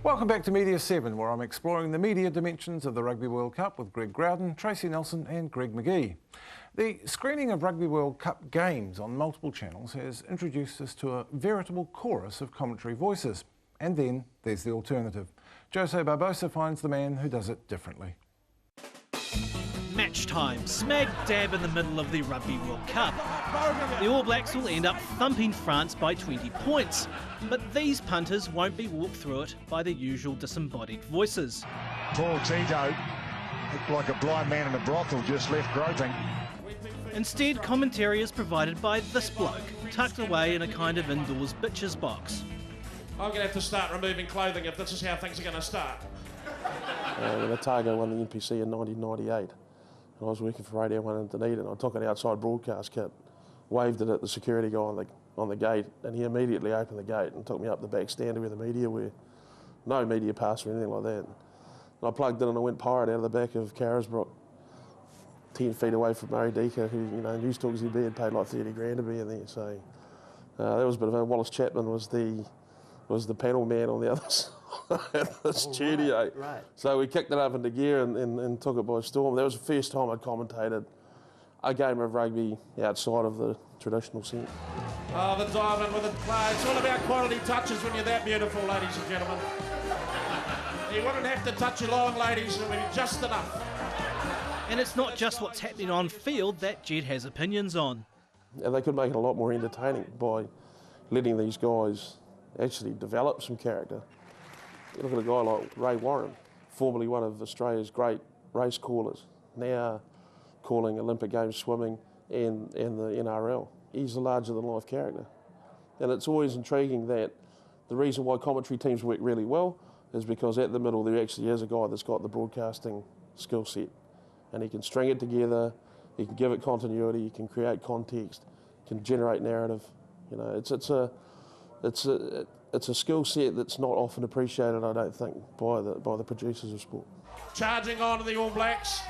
Welcome back to Media7, where I'm exploring the media dimensions of the Rugby World Cup with Greg Growden, Tracey Nelson and Greg McGee. The screening of Rugby World Cup games on multiple channels has introduced us to a veritable chorus of commentary voices. And then there's the alternative. Jose Barbosa finds the man who does it differently. Match time, smack dab in the middle of the Rugby World Cup. The All Blacks will end up thumping France by 20 points, but these punters won't be walked through it by the usual disembodied voices. Poor Tito, looked like a blind man in a brothel, just left groping. Instead, commentary is provided by this bloke, tucked away in a kind of indoors bitches box. I'm going to have to start removing clothing if this is how things are going to start. When Otago won the NPC in 1998, I was working for Radio 1 in Dunedin. I took an outside broadcast kit, waved it at the security guy on the gate, and he immediately opened the gate and took me up the back stand where the media were. No media pass or anything like that. And I plugged in and I went pirate out of the back of Carisbrook, 10 feet away from Murray Deaker, who, you know, News Talk ZB had paid like 30 grand to be in there. So that was a bit of a... Wallace Chapman was the panel man on the other side of the studio. Right. So we kicked it up into gear and took it by storm. That was the first time I'd commentated a game of rugby outside of the traditional sense. Oh, the diamond with it play. It's all about quality touches when you're that beautiful, ladies and gentlemen. You wouldn't have to touch your long, ladies. It would be just enough. And it's not just what's happening on field that Jed has opinions on. And they could make it a lot more entertaining by letting these guys actually develop some character. You look at a guy like Ray Warren, formerly one of Australia's great race callers, now calling Olympic Games swimming and the NRL. He's a larger-than-life character. And it's always intriguing that the reason why commentary teams work really well is because at the middle there actually is a guy that's got the broadcasting skill set. And he can string it together, he can give it continuity, he can create context, can generate narrative. You know, it's a skill set that's not often appreciated, I don't think, by the producers of sport. Charging on to the All Blacks,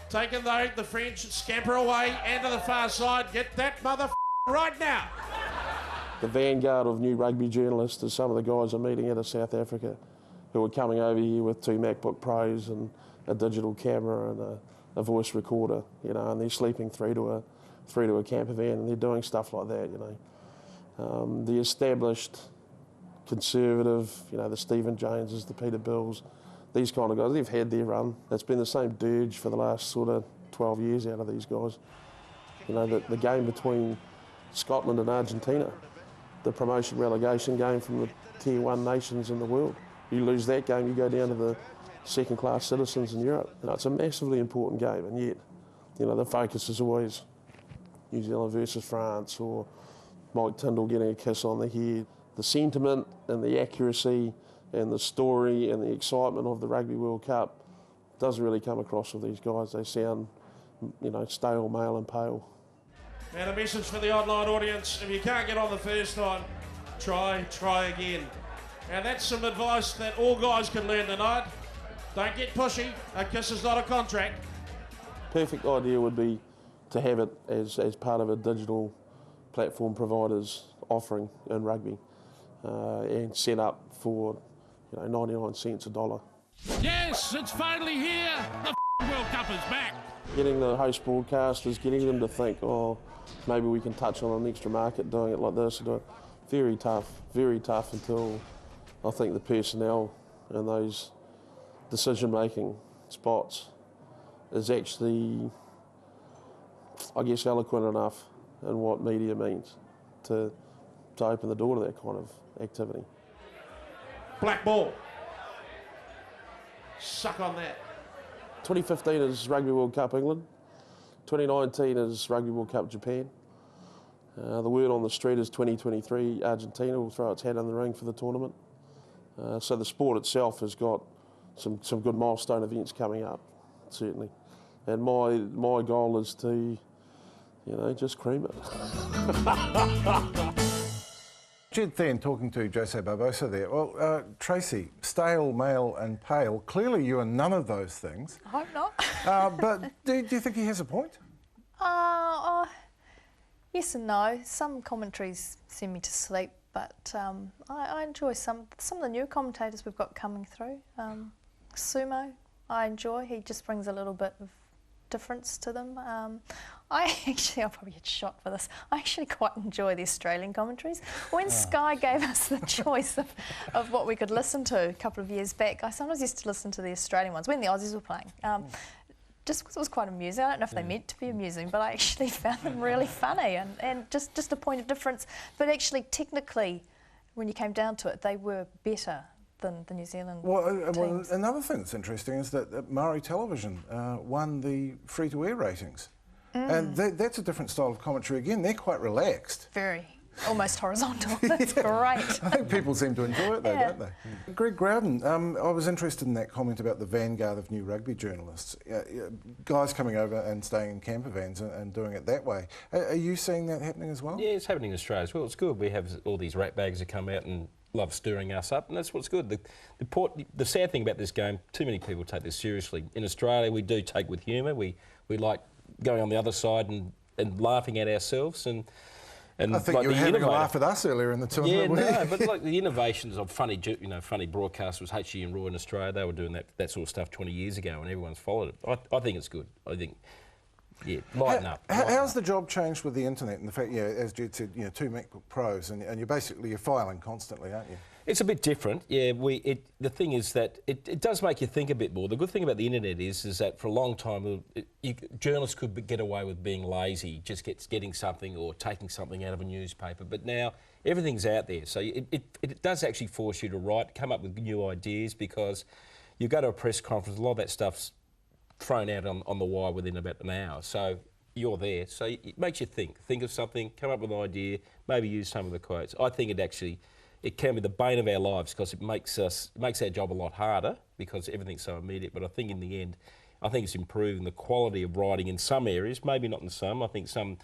taking the French, scamper away, and to the far side. Get that mother right now. The vanguard of new rugby journalists are some of the guys I'm meeting out of South Africa who are coming over here with 2 MacBook Pros and a digital camera and a voice recorder, you know, and they're sleeping through to a camper van and they're doing stuff like that, you know. The established conservative, you know, the Stephen Joneses, the Peter Bills, these kind of guys, they've had their run. It's been the same dirge for the last sort of 12 years out of these guys. You know, the game between Scotland and Argentina, the promotion-relegation game from the Tier 1 nations in the world. You lose that game, you go down to the second-class citizens in Europe. You know, it's a massively important game, and yet, you know, the focus is always New Zealand versus France or Mike Tindall getting a kiss on the head. The sentiment and the accuracy and the story and the excitement of the Rugby World Cup doesn't really come across with these guys. They sound, you know, stale, male and pale. And a message for the online audience: if you can't get on the first time, try again. And that's some advice that all guys can learn tonight. Don't get pushy. A kiss is not a contract. Perfect idea would be to have it as part of a digital platform provider's offering in rugby and set up for, you know, 99 cents a dollar. Yes, it's finally here. The World Cup is back. Getting the host broadcasters, getting them to think, oh, maybe we can touch on an extra market doing it like this. Very tough until I think the personnel and those decision-making spots is actually, I guess, eloquent enough in what media means to open the door to that kind of activity. Black ball. Suck on that. 2015 is Rugby World Cup England. 2019 is Rugby World Cup Japan. The word on the street is 2023 Argentina will throw its hat in the ring for the tournament. So the sport itself has got some good milestone events coming up, certainly. And my goal is to, you know, just cream it. Jed then talking to Jose Barbosa there. Well, Tracey, stale, male and pale. Clearly you are none of those things. I hope not. But do you think he has a point? Yes and no. Some commentaries send me to sleep, but I enjoy some of the new commentators we've got coming through. Sumo, I enjoy. He just brings a little bit of difference to them. I'll probably get shot for this. I actually quite enjoy the Australian commentaries. When Sky gave us the choice of what we could listen to a couple of years back, I sometimes used to listen to the Australian ones when the Aussies were playing. Just because it was quite amusing. I don't know if they meant to be amusing, but I actually found them really funny and just a point of difference. But actually, technically, when you came down to it, they were better than the New Zealand teams. Well, another thing that's interesting is that Maori television won the free-to-air ratings. And that's a different style of commentary again. They're quite relaxed. Very. Almost horizontal. That's great. I think people seem to enjoy it though, don't they? Greg Growden, I was interested in that comment about the vanguard of new rugby journalists. Guys coming over and staying in camper vans and doing it that way. Are you seeing that happening as well? Yeah, it's happening in Australia as well. It's good. We have all these ratbags that come out and love stirring us up, and that's what's good. The sad thing about this game, too many people take this seriously. In Australia, we do take with humour. We like going on the other side and laughing at ourselves and I think you were having a laugh at us earlier in the tournament. Yeah, no, but like the innovations of funny broadcast was HG and Roy in Australia. They were doing that sort of stuff 20 years ago, and everyone's followed it. I think it's good. I think, lighten up. How's the job changed with the internet and the fact, as Jude said, 2 MacBook Pros, and you're filing constantly, aren't you? It's a bit different, yeah. The thing is that it does make you think a bit more. The good thing about the internet is that for a long time, journalists could get away with being lazy, just getting something or taking something out of a newspaper. But now everything's out there, so it does actually force you to write, come up with new ideas, because you go to a press conference, a lot of that stuff's thrown out on the wire within about an hour. So you're there, so it makes you think of something, come up with an idea, maybe use some of the quotes. I think it can be the bane of our lives because it makes our job a lot harder because everything's so immediate. But I think in the end, it's improving the quality of writing in some areas, maybe not in some. I think some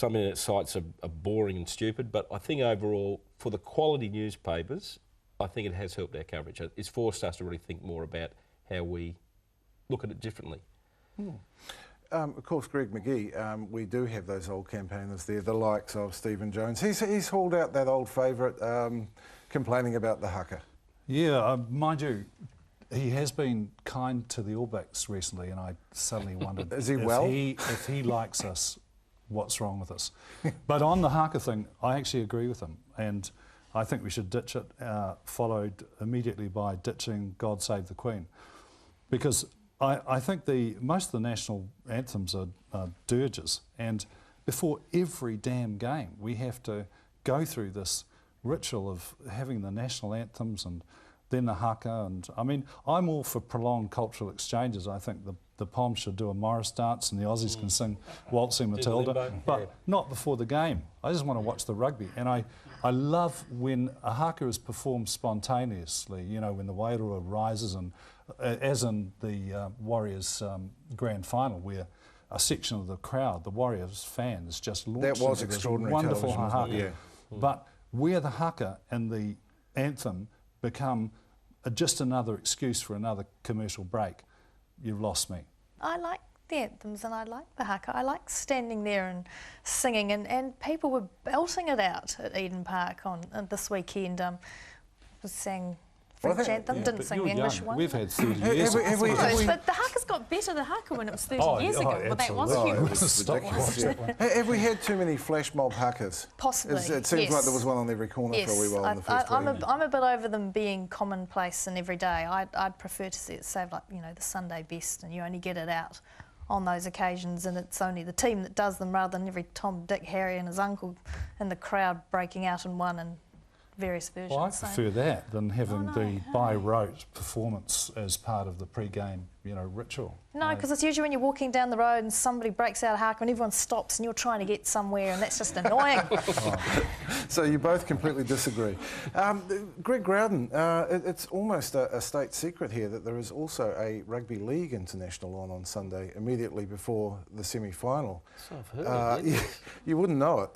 internet sites are boring and stupid, but I think overall, for the quality newspapers, I think it has helped our coverage. It's forced us to really think more about how we look at it differently. Of course, Greg McGee, we do have those old campaigners there, the likes of Stephen Jones. He's hauled out that old favourite, complaining about the haka. Yeah, mind you, he has been kind to the All Blacks recently, and I suddenly wondered Is he well? if he likes us, what's wrong with us? But on the haka thing, I actually agree with him, and I think we should ditch it, followed immediately by ditching God Save the Queen, because I think most of the national anthems are dirges, and before every damn game we have to go through this ritual of having the national anthems and then the haka. And I mean, I'm all for prolonged cultural exchanges. I think the Poms should do a Morris dance and the Aussies can sing Waltzing Matilda, but not before the game. I just want to watch the rugby, and I love when a haka is performed spontaneously, when the Wairua rises, and as in the Warriors grand final, where a section of the crowd, the Warriors fans, just launched that was into extraordinary this wonderful haka. Yeah. But where the haka and the anthem become just another excuse for another commercial break, you've lost me. I like the anthems and I like the haka. I like standing there and singing, and people were belting it out at Eden Park on this weekend. Was sang French anthem, didn't sing the English one. We've had 30 years. But the haka's got better, the haka, when it was 30 years ago. Well, that was huge. Have we had too many flash mob hakas? Possibly. It seems like there was one on every corner for a wee while in the first week. I'm a bit over them being commonplace and every day. I'd prefer to see it saved, like, the Sunday best, and you only get it out on those occasions, and it's only the team that does them, rather than every Tom, Dick, Harry and his uncle in the crowd breaking out in one and various versions. Well, I prefer that than having the by-rote performance as part of the pre-game, ritual. No, because it's usually when you're walking down the road and somebody breaks out a haka and everyone stops and you're trying to get somewhere, and that's just annoying. So you both completely disagree. Greg Growden, it's almost a state secret here that there is also a Rugby League International on Sunday, immediately before the semi-final. So I've heard you wouldn't know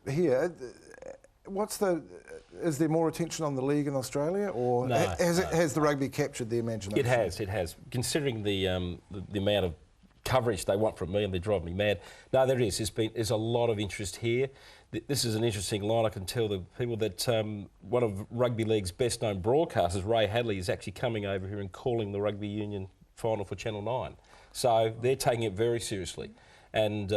it. Here, is there more attention on the league in Australia, or has the rugby captured the imagination? It has. Considering the amount of coverage they want from me, and they drive me mad. No, there is. There's a lot of interest here. this is an interesting line. I can tell the people that one of Rugby League's best-known broadcasters, Ray Hadley, is actually coming over here and calling the Rugby Union final for Channel 9. So they're taking it very seriously. And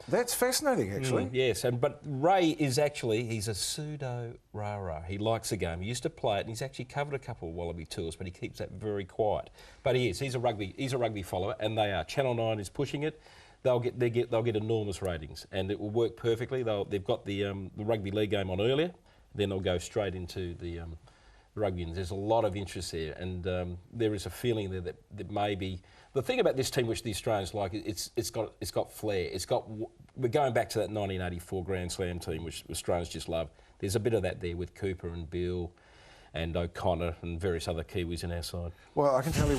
that's fascinating, actually. Yes, but Ray is actually, he's a pseudo-rah-rah. He likes the game. He used to play it, and he's actually covered a couple of Wallaby tours, but he keeps that very quiet. But he's a rugby follower, and they are. Channel 9 is pushing it. They'll get enormous ratings, and it will work perfectly. They've got the Rugby League game on earlier, then they'll go straight into the rugby. And there's a lot of interest there, and there is a feeling there that maybe the thing about this team, which the Australians like, it's got flair. We're going back to that 1984 Grand Slam team, which Australians just love. There's a bit of that there with Cooper and Bill and O'Connor and various other Kiwis in our side. Well, I can tell you,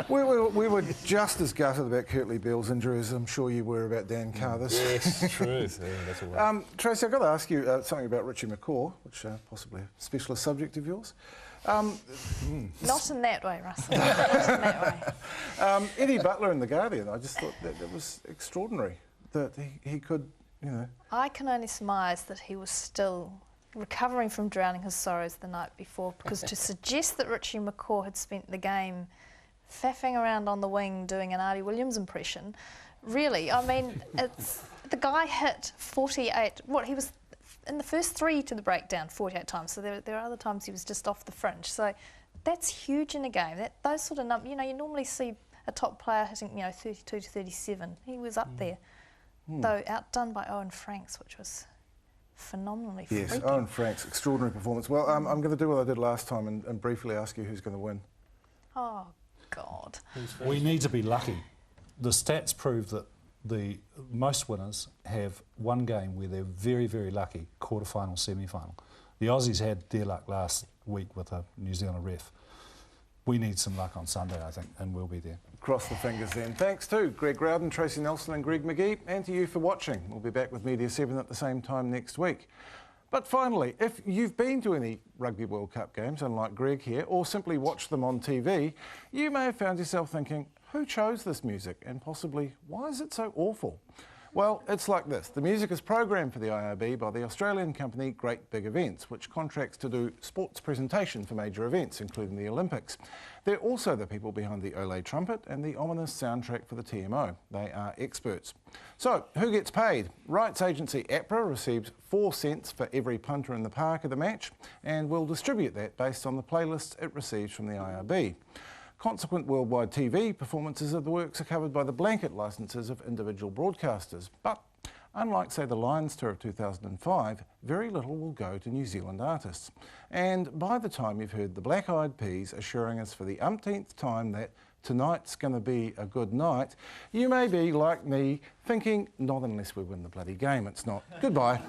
we were just as gutted about Kirtley Beale's injury as I'm sure you were about Dan Carr. Yes, true. Yeah, that's all right. Tracy, I've got to ask you something about Richie McCaw, which possibly a specialist subject of yours. Not in that way, Russell. Not in that way. Eddie Butler in The Guardian, I just thought that was extraordinary, that he could, you know... I can only surmise that he was still recovering from drowning his sorrows the night before, because to suggest that Richie McCaw had spent the game faffing around on the wing doing an Artie Williams impression, really, I mean, the guy hit 48, he was in the first 3 to the breakdown 48 times, so there are other times he was just off the fringe, so that's huge in a game. Those sort of numbers, you know, you normally see a top player hitting, 32 to 37. He was up there, though outdone by Owen Franks, which was phenomenally freaky. Yes, Owen Franks, extraordinary performance. Well, I'm going to do what I did last time and briefly ask you who's going to win. Oh, God. We need to be lucky. The stats prove that most winners have one game where they're very, very lucky, quarter-final, semi-final. The Aussies had their luck last week with a New Zealand ref. We need some luck on Sunday, I think, and we'll be there. Cross the fingers then. Thanks to Greg Growden, Tracey Nelson and Greg McGee, and to you for watching. We'll be back with Media7 at the same time next week. But finally, if you've been to any Rugby World Cup games, unlike Greg here, or simply watched them on TV, you may have found yourself thinking, who chose this music, and possibly, why is it so awful? Well, it's like this. The music is programmed for the IRB by the Australian company Great Big Events, which contracts to do sports presentation for major events, including the Olympics. They're also the people behind the Olé trumpet and the ominous soundtrack for the TMO. They are experts. So, who gets paid? Rights agency APRA receives 4 cents for every punter in the park of the match, and will distribute that based on the playlists it receives from the IRB. Consequent worldwide TV performances of the works are covered by the blanket licences of individual broadcasters. But unlike, say, the Lions tour of 2005, very little will go to New Zealand artists. And by the time you've heard the Black Eyed Peas assuring us for the umpteenth time that tonight's going to be a good night, you may be, like me, thinking, not unless we win the bloody game, it's not. Goodbye.